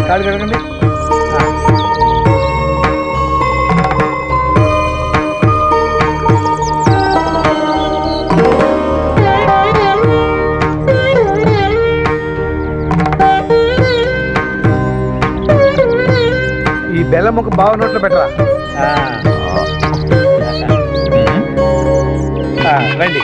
కాళ్ళు కడగండి. ఈ బెల్లం ముక్క బావ నోట్లో పెట్టరా. రండి.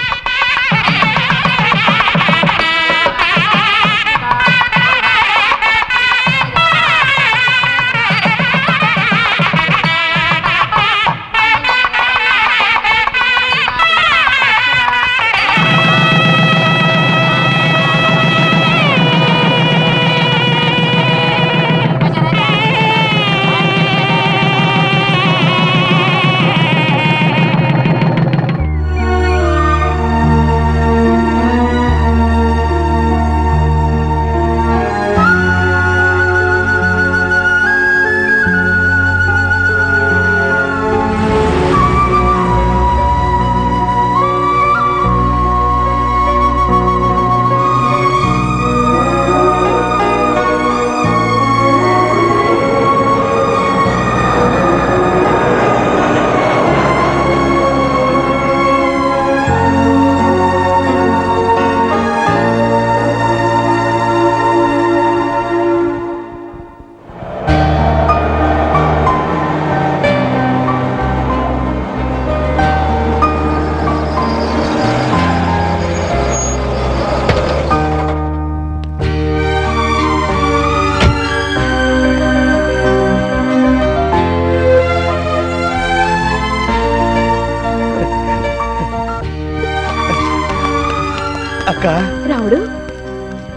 అక్క రావుడు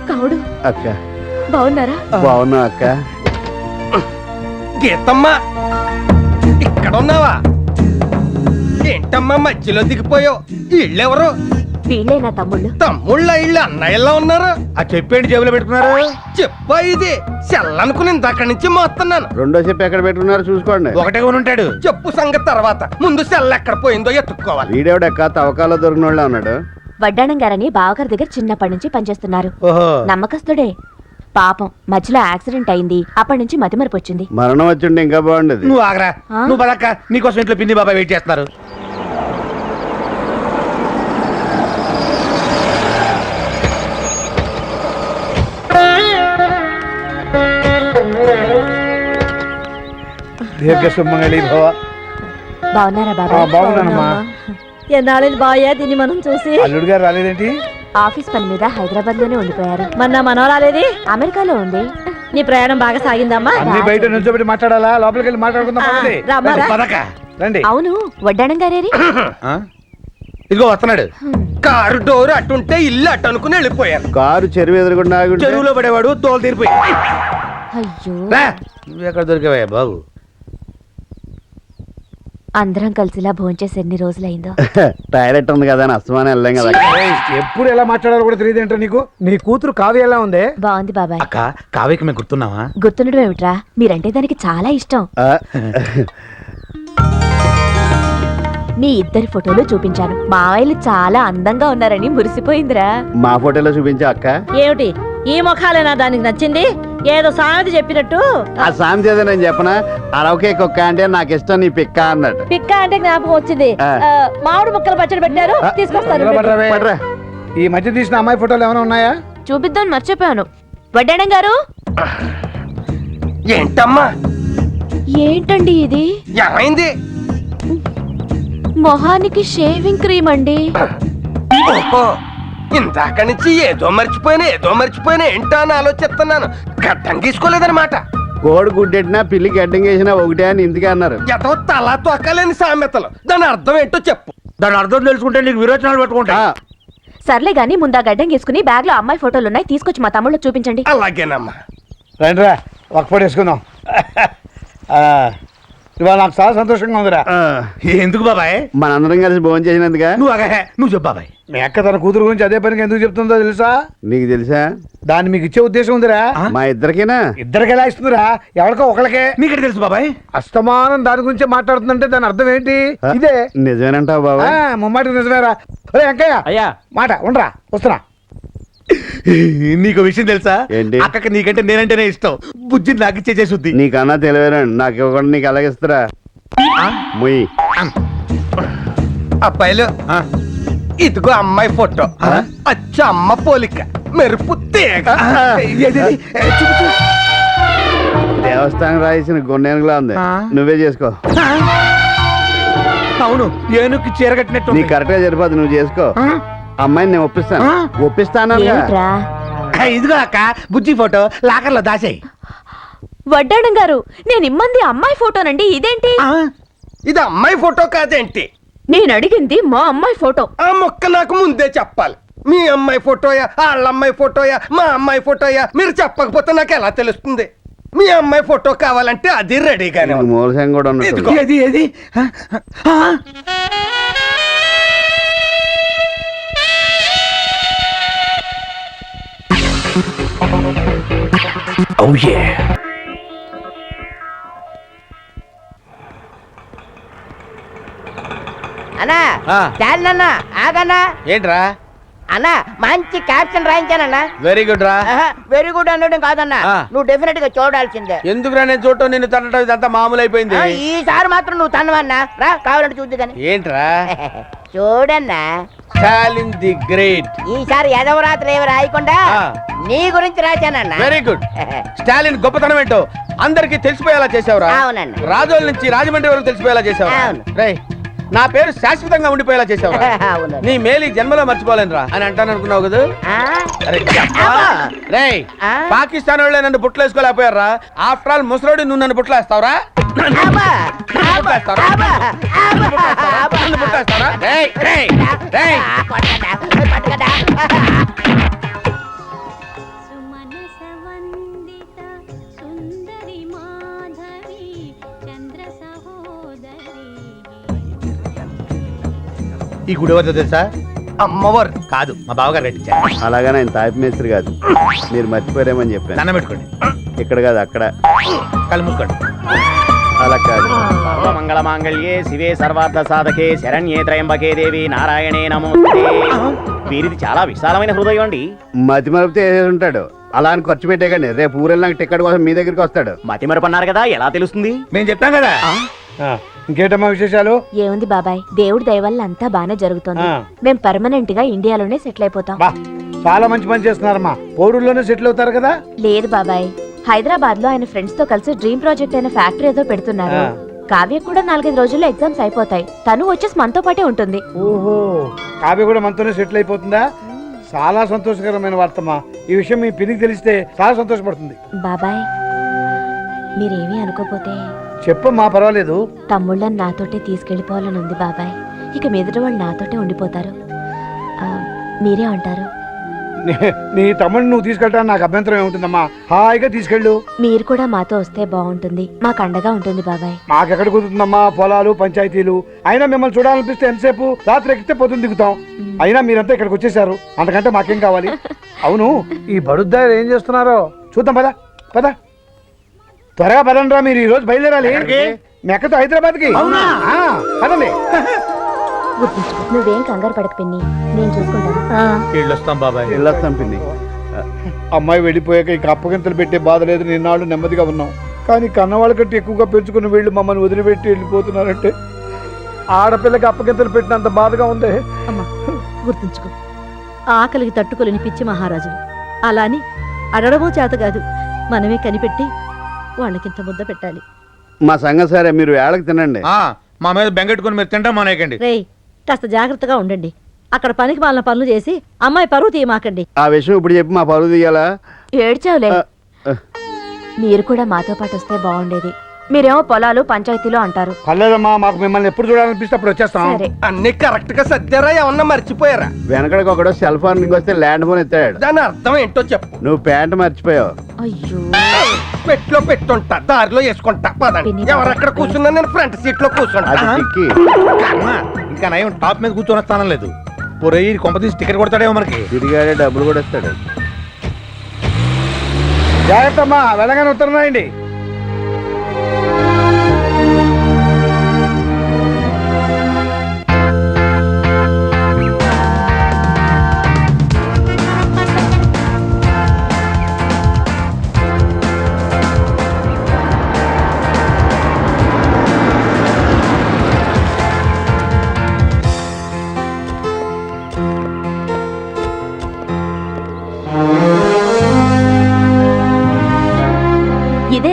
కావుడు అక్క బాగున్నారా? బాగున్నా అక్క. గీతమ్మా ఇక్కడ ఉన్నావా? ఏంటమ్మా మధ్యలో దిగిపోయావు? ఇళ్ళెవరు? వీళ్ళే నా తమ్ముళ్ళు. తమ్ముళ్ళ ఇళ్ళు అన్నయ్యలా ఉన్నారు. ఆ చెప్పేంటి జేబులో పెట్టుకున్నారు? చెప్పా ఇది సెల్లనుకుని ఇందాక నుంచి మోస్తున్నాను. రెండో చెప్పు ఎక్కడ పెట్టుకున్నారు చూసుకోండి. ఒకటే ఉంటాడు. చెప్పు సంగతి తర్వాత, ముందు సెల్ల ఎక్కడ పోయిందో ఎత్తుక్కోవాలి. వీడేవిడక్క తవ్వకాల్లో దొరికిన వాళ్ళే ఉన్నాడు. వడ్డాణం గారని బావగారి దగ్గర చిన్నప్పటి నుంచి పనిచేస్తున్నారు. ఓహో, నమ్మకస్తుడే. పాపం మధ్యలో యాక్సిడెంట్ అయింది. అప్పటి నుంచి మతిమరపు వచ్చింది. మరణం వచ్చిండే ఇంకా బాగుండేది. నువ్వు ఆగరా. నువ్వు పదక్క, నీకోసం ఇంట్లో పిన్ని బాబాయ్ వెయిట్ చేస్తున్నారు. దీర్ఘ సుమంగళి భవ. బాగున్నారా బాబా? బాగున్నానమ్మా. ఎన్నాళ్ళని బాయా దీన్ని మనం చూసి. అల్లుడు గారు రాలేదేంటి? ఆఫీస్ పని మీద హైదరాబాద్ లోనే ఉండిపోయారు. మన మనవరాలేది అమెరికాలో ఉంది. నీ ప్రయాణం బాగా సాగిందమ్మా? అన్ని బయట నుంచోబెట్టి మాట్లాడాలా? లోపలికి వెళ్ళి మాట్లాడుకుందాం. పదండి. రామ్మా, రా. పదక్క రండి. అవును, వడ్డాణం గారేరి? ఇదిగో వస్తున్నాడు. కారు డోరు అటుంటే ఇల్లు అటు అనుకుని వెళ్ళిపోయారు. కారు చెరువు ఎదురుగుండా ఆగి ఉంటే చెరువులో పడేవాడు తోలు తీరిపోయి. అయ్యో, నువ్వు ఎక్కడ దొరికావా బాబు? అందరం కలిసిలా భోంచేసి ఎన్ని రోజులైందో. టాయిలెట్ ఉంది కదా అని అస్తమానం వెళ్ళాం కదా. ఎప్పుడు ఎలా మాట్లాడాలో కూడా తెలియదు ఏంటో నీకు. నీ కూతురు కావ్య ఎలా ఉంది? బాగుంది బాబాయ్. అక్క కావ్యకి మేము గుర్తున్నావా? గుర్తుండడం ఏమిట్రా, మీరంటే దానికి చాలా ఇష్టం. ఆ, మీ ఇద్దరి ఫోటోలు చూపించాను. మావయ్యలు చాలా అందంగా ఉన్నారని మురిసిపోయిందిరా. మా ఫోటోలో చూపించా అక్క. ఏమిటి ఈ ముఖాలేనా దానికి నచ్చింది? ఏదో సామెత చెప్పినట్టు. ఆ సామెత ఏదో నేను చెప్పనా? అరవకే కుక్క అంటే నాకు ఇష్టం, నీ పిక్క అన్నట్టు. పిక్క అంటే జ్ఞాపకం వచ్చింది. మామిడి ముక్కలు పచ్చడి పెట్టారు, తీసుకొస్తారు. పడరా. ఈ మధ్య తీసిన అమ్మాయి ఫోటోలు ఏమైనా ఉన్నాయా? చూపిద్దాం మర్చిపోయాను. వడ్డాణం గారు. ఏంటమ్మా ఏంటండి ఇది? ఏమైంది? మొహానికి షేవింగ్ క్రీమ్ అండి. ఓహో, ఇందాక నుంచి ఏదో మర్చిపోయినా ఏంటో అని ఆలోచిస్తున్నాను. గడ్డం గీసుకోలేదన్నమాట. కోడి గుడ్డెట్టినా పిల్లి గడ్డం వేసినా ఒకటే అని ఇందుకే అన్నారు. ఎదో తలా తొక్కలేని సామెతలు. దాని అర్థం ఏంటో చెప్పు. దాని అర్థం తెలుసుకుంటే నీకు విరోచనాలు పెట్టుకుంటా. సర్లే గాని ముందా గడ్డం గీసుకుని బ్యాగ్ లో అమ్మాయి ఫోటోలు ఉన్నాయి, తీసుకొచ్చి మా తమ్ముళ్ళు చూపించండి. అలాగేనమ్మా. రండిరా, ఒక ఫోటో వేసుకుందాం. ఇవాళ నాకు చాలా సంతోషంగా ఉందిరా. ఎందుకు బాబాయ్? మనందరం కలిసి భోజనం చేసినందుగా. నువ్వు చెప్పు బాబాయ్. మీ అక్క తన కూతురు గురించి అదే పనికి ఎందుకు చెప్తుందో తెలుసా? నీకు తెలుసా? దాన్ని మీకు ఇచ్చే ఉద్దేశం ఉందిరా. మా ఇద్దరికేనా? ఇద్దరికి ఎలా ఇస్తుందిరా? ఎవరికో ఒకళ్ళకే. నీకు తెలుసు బాబాయ్? అస్తమానం దాని గురించి మాట్లాడుతుందంటే దాని అర్థం ఏంటి? ఇదే. నిజమేనంటావు బాబా? ముమ్మాటికి నిజమేరా. వెంకయ్య, అయ్యా మాట ఉండరా, వస్తున్నా. నీకు విషయం తెలుసా? ఏంటి? అక్కకి నీకంటే నేనంటేనే ఇష్టం. బుజ్జి నాకు ఇచ్చేసేసుద్ది. నీకన్నా తెలివేనండి, నాకు ఇవ్వకుండా నీకు ఎలాగిస్తారా? ముయ్. అబ్బాయిలు ఇదిగో అమ్మాయి ఫోటో. అచ్చ అమ్మ పోలిక, మెరుపు తీగ. దేవస్థానం రాసిన గొన్నేనుగులా ఉంది. నువ్వే చేసుకో. అవును, ఏనుక్కి చీర కట్టినట్టు. నీకు కరెక్ట్ గా సరిపోదు, నువ్వు చేసుకో. అమ్మాయిని నేను ఒప్పిస్తాను. ఒప్పిస్తాను. ఏమిట్రా? ఇదిగో అక్క బుజ్జి ఫోటో లాకర్లో దాసేయి. వడ్డాణం గారు, నేను ఇమ్మంది అమ్మాయి ఫోటోనండి, ఇదేంటి? ఇది అమ్మాయి ఫోటో కాదేంటి? నేను అడిగింది మా అమ్మాయి ఫోటో. ఆ మొక్క నాకు ముందే చెప్పాలి. మీ అమ్మాయి ఫోటోయా, వాళ్ళ అమ్మాయి ఫోటోయా, మా అమ్మాయి ఫోటోయా? మీరు చెప్పకపోతే నాకు ఎలా తెలుస్తుంది? మీ అమ్మాయి ఫోటో కావాలంటే అది రెడీగానే ఉంది. మూలసం కూడా ఉన్నట్టు. ఇదిగో. ఏది ఏది? అన్నా చాలన్నా ఆగన్నా. ఏంట్రా? అన్నా మంచి క్యాప్షన్ రాయించానన్నా. వెరీ గుడ్ రా. వెరీ గుడ్ అనడం కాదన్నా, నువ్వు డెఫినెట్ గా చూడాల్సిందే. ఎందుకురా నేను చూడటం, నిన్ను తనటం ఇదంతా మామూలు అయిపోయింది. ఈసారి మాత్రం నువ్వు తన్నవన్నా. రా కావాలంటే చూద్దు కానీ. ఏంట్రా? చూడన్నా, స్టాలిన్ ది గ్రేట్. ఈసారి ఎదవరాత్రి ఏమి రాయకుండా నీ గురించి రాశానన్నా. Very good. స్టాలిన్ గొప్పతనం ఏంటో అందరికి తెలిసిపోయేలా చేసావురా. అవునండి. రాజోల నుంచి రాజమండ్రి వరకు తెలిసిపోయేలా చేసావు. అవును. రేయ్, నా పేరు శాశ్వతంగా ఉండిపోయేలా చేసావు. అవునండి. నీ మేలు ఈ జన్మలో మర్చిపోలేనురా అని అంటాను అనుకున్నావు కదా. అరే చెప్పా. రేయ్, పాకిస్తాన్ వాళ్ళే నన్ను బుట్టలు వేసుకోలేకపోయారా? ఆఫ్టర్ ఆల్ ముసలోడి నువ్వు నన్ను బుట్టలు వేస్తావురా? సుమనసవందిత సుందరి మాధవి చంద్ర సహోదరి. ఈ గుడి వద్ద తెలుసా? అమ్మవారు కాదు, మా బావగారు కట్టించారు. అలాగా నేను తాపి మేస్త్రి కాదు, మీరు మర్చిపోయారేమని చెప్పాను. దండం పెట్టుకోండి. ఇక్కడ కాదు, అక్కడ. కళ్ళు మూసుకోండి. అలా కాదు. సర్వమంగళ మాంగళ్యే శివే సర్వార్థ సాధకే శరణ్యే త్రయంబకే దేవి నారాయణే నమోస్తే. వీరిది చాలా విశాలమైన హృదయం అండి. మతి మరుపుతో వేసేసి ఉంటాడు. అలా అని ఖర్చు పెట్టే కానీ రేపు ఊరెళ్ళినాక టికెట్ కోసం మీ దగ్గరికి వస్తాడు. మతి మరపన్నారు కదా, ఎలా తెలుస్తుంది? మేము చెప్తాం కదా. ఇంకేటమ్మా విశేషాలు? ఏముంది బాబాయ్, దేవుడి దయ వల్ల అంతా బానే జరుగుతుంది. మేం పర్మనెంట్ గా ఇండియాలోనే సెటిల్ అయిపోతాం. బా, చాలా మంచి పని చేస్తున్నారమ్మా. పోరూరులోనే సెటిల్ అవుతారు కదా. లేదు బాబాయ్, హైదరాబాద్ లో ఆయన ఫ్రెండ్స్ తో కలిసి డ్రీమ్ ప్రాజెక్ట్ అయిన ఫ్యాక్టరీ ఏదో పెడుతున్నారు. కావ్య కూడా 4-5 రోజుల్లో ఎగ్జామ్స్ అయిపోతాయి. తను వచ్చేసి మనతో పాటే ఉంటుంది. ఓహో, కావ్య కూడా మనతోనే సెటిల్ అయిపోతుందా? చాలా సంతోషకరమైన వార్తమ్మా. ఈ విషయం మీ పినికి తెలిస్తే చాలా సంతోషపడుతుంది. బాబాయ్, మీరేమీ అనుకోపోతే చెప్పమ్మా, పర్వాలేదు. తమ్ముళ్ళని నాతోటే తీసుకెళ్లిపోవాలని ఉంది బాబాయ్. ఇక మీదట వాళ్ళు నాతోటే ఉండిపోతారు. మీరే అంటారు? నీ తమ్ముడిని నువ్వు తీసుకెళ్ళడానికి నాకు అభ్యంతరం ఏముంటుందమ్మా. హాయిగా తీసుకెళ్ళు. మీరు కూడా మాతో వస్తే బాగుంటుంది, మాకు అండగా ఉంటుంది బాబాయ్. మాకెక్కడ కుదురుతుందమ్మా, పొలాలు పంచాయతీలు. అయినా మిమ్మల్ని చూడాలనిపిస్తే ఎంతసేపు? రాత్రి ఎక్కితే పొద్దున్న దిగుతాం. అయినా మీరంతా ఇక్కడికి వచ్చేసారు, అంతకంటే మాకేం కావాలి? అవును, ఈ బడుద్దారు ఏం చేస్తున్నారో చూద్దాం. పద పద, త్వరగా పదండ్రా. మీరు ఈ రోజు బయలుదేరాలి మెక్కతో హైదరాబాద్కి. పదండి. గుర్తుంచుకో, నువ్వేం కంగారు పడక పిన్ని, నేను చూసుకుంటాను. వెళ్ళొస్తాం బాబాయ్. వెళ్ళొస్తాం పిన్ని. అమ్మాయి వెళ్ళిపోయాక ఇక అప్పగింతలు పెట్టే బాధ లేదు. నిన్నాళ్ళు నెమ్మదిగా ఉన్నాం. కానీ కన్నవాళ్ళ కంటే ఎక్కువగా పెంచుకుని వీళ్ళు మమ్మల్ని వదిలిపెట్టి వెళ్ళిపోతున్నారంటే ఆడపిల్లకి అప్పగింతలు పెట్టినంత బాధగా ఉంది. అమ్మా గుర్తుంచుకో, ఆకలికి తట్టుకోలేని పిచ్చి మహారాజులు. అలాని అడగడమో చేత కాదు, మనమే కనిపెట్టి వాళ్ళకింత ముద్ద పెట్టాలి. మా సంగతి సరే, మీరు వేళకి తినండి. మా మీద బెంగెట్టుకుని మీరు తింటాం మానేయకండి. రేయ్, కాస్త జాగ్రత్తగా ఉండండి. అక్కడ పనికి మాలిన పనులు చేసి అమ్మాయి పరువు తీయమాకండి. ఆ విషయం ఇప్పుడు చెప్పి మా పరువు తీయాలా? ఏడ్చావులే. మీరు కూడా మాతో పాటు వస్తే బాగుండేది. మీరేమో పొలాలు పంచాయతీలు అంటారు. పర్లేదమ్మా, మాకు మిమ్మల్ని ఎప్పుడు చూడాలనిపిస్తే అప్పుడు వచ్చేస్తాం. సరే, అన్ని కరెక్ట్ గా సర్దారా? ఏమన్నా మర్చిపోయారా? వెనకడికి ఒకడు సెల్ ఫోన్ వస్తే ల్యాండ్ ఫోన్ ఎత్తాడు. దాని అర్థం ఏంటో చెప్పు. నువ్వు ప్యాంట్ మర్చిపోయావు. అయ్యో, పెట్లో పెట్టుంటా, దారిలో వేసుకుంటా. పదండి. ఎవరక్కడ కూర్చున్నా నేను ఫ్రంట్ సీట్ లో కూర్చుంటా. అది చిక్కి. ఇంకా నయం టాప్ మీద కూర్చొని స్థానం లేదు. పొరయ్యి కొంప తీసి టికెట్ కొడతాడేమో మనకి. తిరిగాడే డబ్బులు కూడా ఇస్తాడు. జాగ్రత్త అమ్మా, వెళ్ళగానే ఉత్తరనాయండి.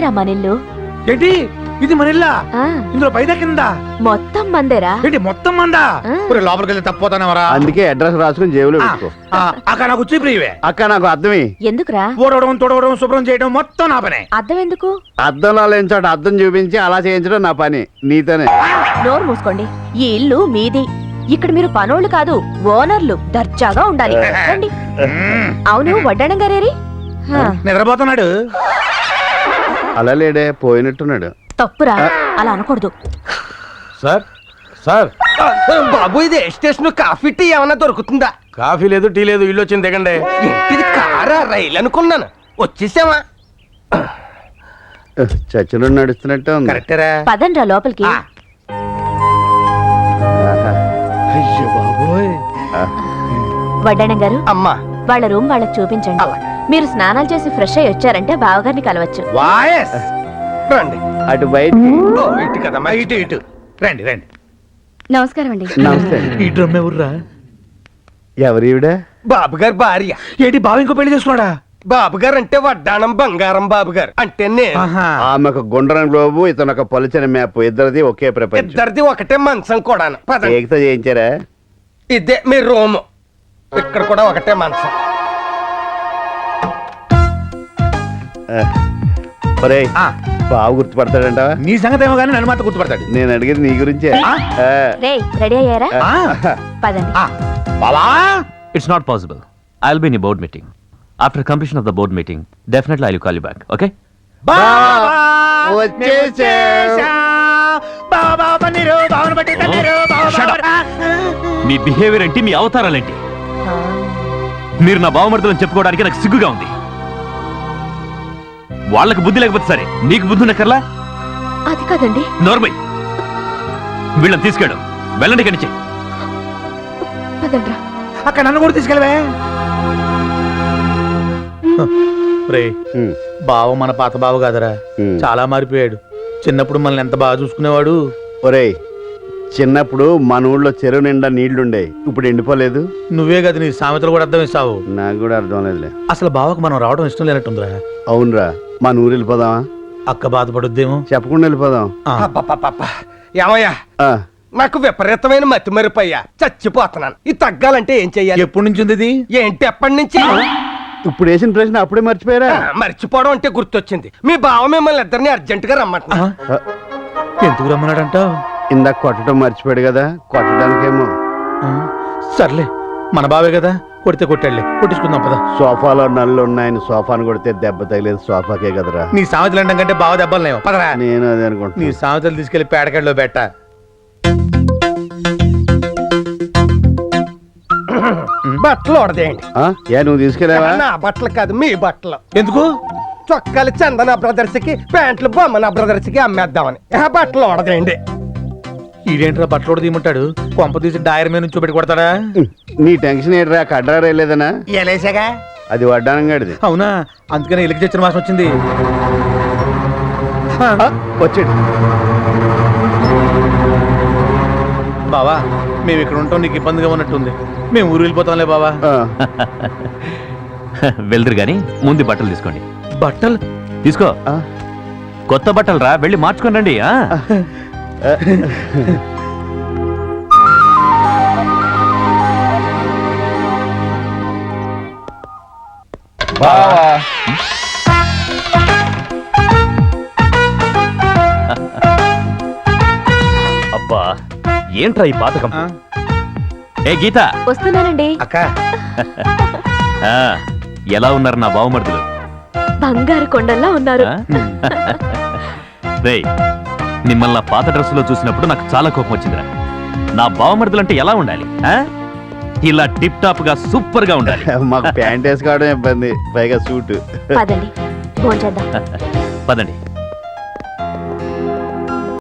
ఇదేరా మనిల్లు. ఏంటి ఇది మనీలా? ఆ, ఇందులో పైదా కింద మొత్తం మందేరా. ఏంటి మొత్తం మందా? ఆ. లోపలికి వెళ్తే తప్పిపోతానవరా? అందుకే అడ్రస్ రాసుకుని జేబులో పెట్టుకో. అక్కడ నాకు వచ్చి ప్రియవే. అక్క నాకు అర్థమే. ఎందుకురా? ఊడవడం తొడవడం శుభ్రం చేయడం మొత్తం నా పనే. అద్దం ఎందుకు? అద్దంలో లేని చోట అద్దం చూపించి అలా చేయించడం నా పని. నీతోనే. నోరు మూసుకోండి. ఈ ఇల్లు మీది. ఇక్కడ మీరు పనోళ్ళు కాదు, ఓనర్లు. దర్జాగా ఉండాలి. రండి. అవును, వడ్డాణం గారేరి? హా, నిద్రపోతున్నాడు. అలా లేడే, పోయినట్టున్నాడు. తప్పురా, అలా అనకూడదు. సార్ సార్ బాబు ఇది ఏ స్టేషన్? కాఫీ టీ ఏమన్నా దొరుకుతుందా? కాఫీ లేదు, టీ లేదు, ఇల్లు వచ్చింది దిగండి. ఏంటిది, కారా రైలు అనుకున్నాను. వచ్చేసావా? చర్చలో నడుస్తున్నట్టే ఉంది. కరెక్టరా? పదండ్రా లోపలికి. అయ్యో బాబోయ్. వడ్డాణం గారు, అమ్మా వాళ్ళ రూమ్ వాళ్ళకి చూపించండి. అలాగే. మీరు స్నానాలు చేసి ఫ్రెష్ అయ్యి వచ్చారంటే బావగారిని కలవచ్చు. వాయస్. రండి. అటు బయటికి. ఓ, ఇటు కదమ్మా, ఇటు ఇటు రండి రండి. నమస్కారం అండి. నమస్తే. ఈ డ్రమ్ ఎవర్రా? ఎవరు ఈవిడ? బాబు గారు భార్య. ఏంటి బావ ఇంకో పెళ్లి చేసుకున్నాడా? బాబు గారు అంటే వడ్డాణం బంగారం బాబు గారు అంటే నేను. ఆహా. ఆమె ఒక గుండ్రని గ్లోబు, ఇతను ఒక పలుచని మ్యాప్. ఇద్దరిది ఒకే ప్రపంచం. ఇద్దరిది ఒకటే మంచం కూడాను. పదండి. ఏకతో చేయించారా? ఇదే మీ రూము. ఇక్కడ కూడా ఒకటే మంచం. ఒరేయ్, ఆ, బావు గుర్తుపడతాడంట. నీ సంగతి ఏమో కానీ నన్ను మాత్రం గుర్తుపడతాడు. నేను అడిగేది నీ గురించే. ఆ? రే, రెడీ అయ్యారా? ఆ, పదండి. ఆ. బావా It's not possible. I'll be in a board meeting. After completion of the board meeting, definitely I'll call you back, okay? బావా వచ్చేసా. బావా బావా పన్నీరు, బావను బట్టి తన్నీరు, బావా Shut up. బావా. మీ బిహేవియర్ ఏంటి, మీ అవతారాలేంటి? ఆ, మీరు నా బావమర్దులను చెప్పుకోవడానికి నాకు సిగ్గుగా ఉంది. వాళ్ళకి బుద్ధి లేకపోతే సరే, నీకు బుద్ధి ఉన్నకర్లా? అది కాదండి. నోర్మై, వీళ్ళని తీసుకెళ్ళు. వెళ్ళండి ఇక్కడి నుంచి. పదండ్రా. అక్కడ నన్ను కూడా తీసుకెళ్ళవే. రే, ఉమ్, బావ మన పాత బావ కాదరా, ఉమ్. చాలా మారిపోయాడు. చిన్నప్పుడు మనల్ని ఎంత బాగా చూసుకునేవాడు. ఒరేయ్, చిన్నప్పుడు మన ఊళ్ళో చెరువు నిండా నీళ్లుండే. ఇప్పుడు ఎండిపోలేదు. నువ్వే కదా నీ సామెతలు కూడా అర్థం ఇస్తావు. నాకు కూడా అర్థం లేదులే. అసలు బావకు మనం రావడం ఇష్టం లేనట్టుందిరా. అవునరా, మన ఊరు వెళ్ళిపోదామా? అక్క బాధపడుద్దేమో. చెప్పకుండా వెళ్ళిపోదాం. ఆ, అబ్బబ్బబ్బబ్బ. ఏమయ్యా, ఆ, నాకు విపరీతమైన మతిమరిపోయా. చచ్చిపోతున్నాను. ఇది తగ్గాలంటే ఏం చెయ్యాలి? ఎప్పటి నుంచి ఉంది ఇది? ఏంటి ఎప్పటి నుంచి? ఇప్పుడు వేసిన ప్రశ్న అప్పుడే మర్చిపోయారా? మర్చిపోవడం అంటే గుర్తొచ్చింది. మీ బావ మిమ్మల్ని ఇద్దరిని అర్జెంట్ గా రమ్మంటున్నా. ఆ, ఎందుకు రమ్మన్నాడంటావు? ఇందాక కొట్టడం మర్చిపోయాడు కదా, కొట్టడానికేమో. సర్లే, మన బావే కదా, కొడితే కొట్టాడులే, కొట్టించుకుందాం పద. సోఫాలో నల్లు ఉన్నాయని సోఫాను కొడితే దెబ్బ తగిలేదు సోఫాకే కదరా. నీ సామెతలు అంటాం కంటే బావ దెబ్బలు లేవు. పదరా. నేను అదే నీ అనుకుంటున్నా. సామెతలు తీసుకెళ్లి పేడకెళ్ళలో పెట్ట. బట్టలు ఓడదేయండి. ఆ? ఏ నువ్వు తీసుకెళ్ళావా? నా బట్టలు కాదు, మీ బట్టలు. ఎందుకు? చొక్కాలు చందన బ్రదర్స్ కి, ప్యాంట్లు బొమ్మన బ్రదర్స్ కి అమ్మేద్దామని. బట్టలు ఓడదేయండి. ఈడేంట్రా బట్టలు తీయమంటాడు? కొంప తీసి డైర్ మీద నుంచి పెట్టి కొడతాడా? నీ టెన్షన్ ఏంట్రా, కడ్రా రేలేదనా? ఎలేసాగా. అది వడ్డానంగాడిది. అవునా, అందుకనే ఇలికి తెచ్చిన మాసం వచ్చింది. వచ్చాడు. బావా, మేము ఇక్కడ ఉంటాం నీకు ఇబ్బందిగా ఉన్నట్టుంది. మేము ఊరు వెళ్ళిపోతాంలే బావా. ఆ, వెళ్దురు గాని ముందు బట్టలు తీసుకోండి. బట్టలు తీసుకో. ఆ, కొత్త బట్టలు రా, వెళ్ళి మార్చుకొని రండి. ఆ? అబ్బా, ఏంట్రా ఈ పాతకం? ఏ గీత, వస్తున్నానండి. అక్క, ఆ, ఎలా ఉన్నారు నా బావమర్దులు? బంగారు కొండల్లా ఉన్నారు. రేయ్, మిమ్మల్ని నా పాత డ్రెస్సులో చూసినప్పుడు నాకు చాలా కోపం వచ్చిందిరా. నా బావమర్దులంటే ఎలా ఉండాలి? ఆ? ఇలా టిప్ టాప్ గా సూపర్ గా ఉండాలి. మాకు ప్యాంట్ వేసుకోవడం ఇబ్బంది, పైగా సూట్. పదండి, భోంచేద్దాం. పదండి.